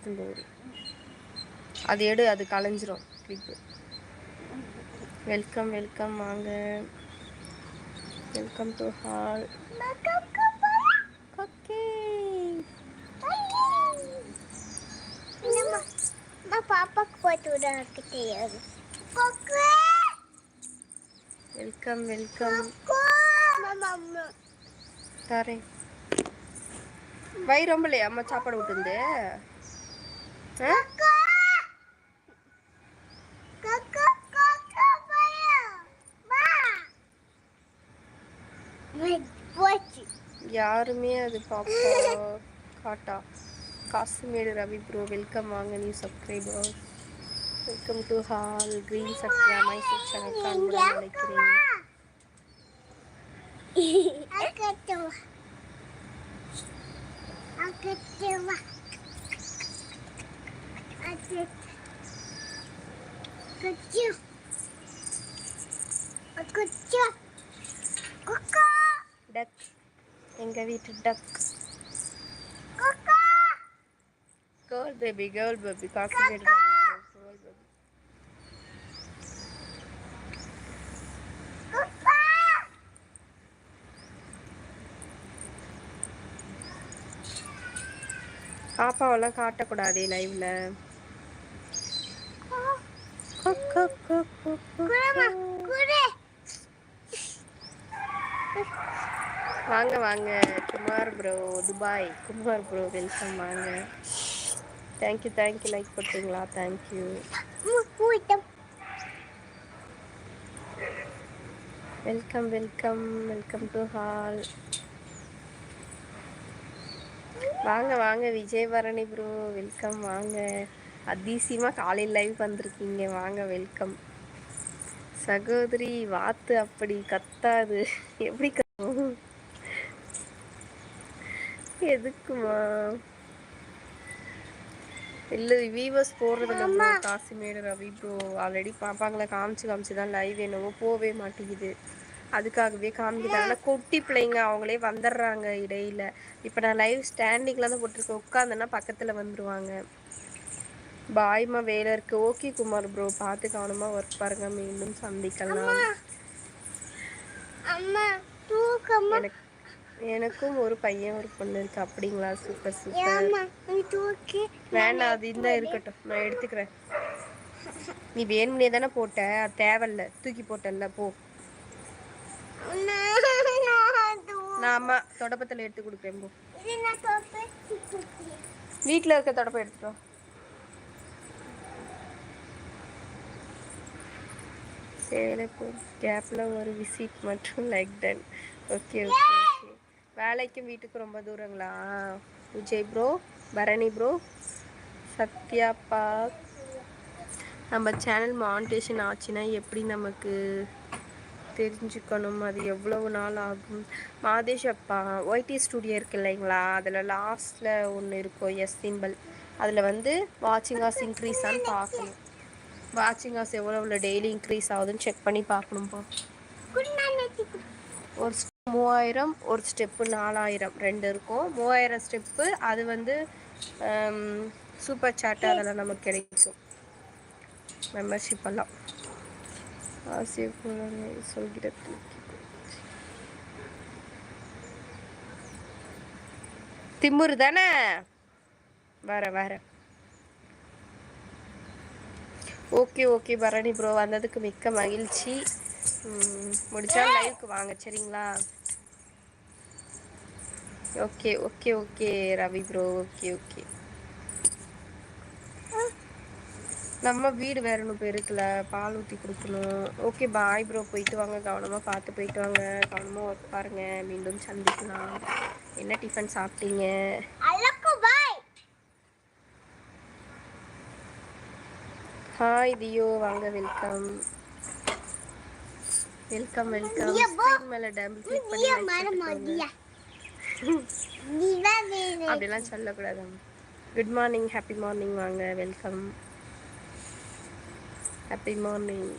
எடுத்துட்டு போகுது. அது எடு, அது கலைஞ்சிரும் கிளிப்பு. வெல்கம் வெல்கம் வாங்க. Welcome to hall. ஓகே பாப்பாக்கு போட்டு விட தெரியாது. Welcome welcome. தரேன். வயிறு ரொம்பலையா அம்மா சாப்பாடு விட்டுருந்து? யாருமே அது பாப்பா காட்டா. காசிமேடு ரவி ப்ரோ வெல்கம் வாங்க. New subscriber welcome to hall. Green Sathya my section account அழைக்கிறேன். டக், எங்க வீட்டு duck. Girl baby Kasimedu Ravi bro girl baby. பாப்பாவெல்லாம் காட்டக்கூடாதே லைவ்ல. வாங்க வாங்க Kumar bro Dubai. Kumar bro welcome வாங்க. Thank you thank you. லைக் போட்டீங்களா? Thank you. Welcome welcome welcome to hall. வாங்க வாங்க விஜயபரணி ப்ரோ வெல்கம் வாங்க. அதிசயமாக காலையில் லைவ் வந்திருக்கீங்க. வாங்க வெல்கம். சகோதரி வாத்து அப்படி கத்தாது. எப்படி கத்தும்? எதுக்குமா? இல்லை வீவர்ஸ் போடுறதில்ல bro. Kasimedu Ravi bro already பாப்பாங்களை காமிச்சு தான் லைவ் என்னவோ போவே மாட்டேங்குது. அதுக்காகவே காமிக்கிறாங்க. ஆனால் குட்டி பிள்ளைங்க அவங்களே வந்துடுறாங்க இடையில. இப்போ நான் லைவ் ஸ்டாண்டிங்கில் தான் போட்டிருக்கேன். உட்காந்தேன்னா பக்கத்தில் வந்துடுவாங்க. பாய்மா வேலை இருக்கு. ஓகே குமார் ப்ரோ பார்த்து கவனமாக ஒர்க் பாருங்க. மீண்டும் சந்திக்கலாம். எனக்கும் ஒரு பையன் ஒரு பொண்ணு இருக்கு. அப்படிங்களா? Super super. வேண்டாம் அது இந்த இருக்கட்டும், நான் எடுத்துக்கிறேன். நீ வேணும்னே தானே போட்ட, அது தேவையில்ல. தூக்கி போட்டல போ. நான் அம்மா தொடப்பத்தில் எடுத்து கொடுக்குறேன் போ. வீட்டில் இருக்க தொடப்பம் எடுத்துட்டோம். சேலை போ கேப்பில் ஒரு விசிட் மற்றும் like done. Okay okay okay. வேலைக்கும் வீட்டுக்கும் ரொம்ப தூரங்களா? விஜய் ப்ரோ, பரணி ப்ரோ, சத்யாப்பா. நம்ம சேனல் மானிட்டேஷன் ஆச்சுன்னா எப்படி நமக்கு தெரிஞ்சுக்கணும்? அது எவ்வளவு நாள் ஆகும்? மாதேஷ் அப்பா ஒய்டி ஸ்டுடியோ இருக்கு இல்லைங்களா, அதில் லாஸ்ட்டில் ஒன்று இருக்கும் எஸ் சிம்பிள். அதில் வந்து வாட்சிங் ஹார்ஸ் இன்க்ரீஸ் ஆன்னு பார்க்கணும். வாட்சிங் ஹார்ஸ் எவ்வளோ டெய்லி இன்க்ரீஸ் ஆகுதுன்னு செக் பண்ணி பார்க்கணும்ப்பா. ஒரு 3000, ஒரு ஸ்டெப்பு 4000 ரெண்டு இருக்கும். 3000 ஸ்டெப்பு அது வந்து சூப்பர் சாட் அதெல்லாம் நமக்கு கிடைக்கும். மெம்பர்ஷிப் எல்லாம் சொல்கிறது. திமுரு தானே? வர ஓகே ஓகே பரணி ப்ரோ வந்ததுக்கு மிக்க மகிழ்ச்சி. முடிச்சா லைவுக்கு வாங்க சரிங்களா? Okay okay okay Ravi bro okay okay. நம்ம வீடு வேற ஒன்று போயிருக்குல, பால் ஊற்றி கொடுக்கணும். ஓகே பாய் ப்ரோ, போயிட்டு வாங்க. கவனமாக பார்த்து போயிட்டு வாங்க. கவனமாக ஒர்க் பாருங்க. மீண்டும் சந்திக்கலாம். என்ன டிஃபன் சாப்பிட்டீங்க? ஹாய் தியோ வாங்க. Welcome welcome welcome. ஸ்க்ரீன் மேலே டபுள் கிளிக் பண்ணி அப்படிலாம் சொல்லக்கூடாது. குட் மார்னிங், ஹாப்பி மார்னிங் வாங்க. Welcome, happy morning.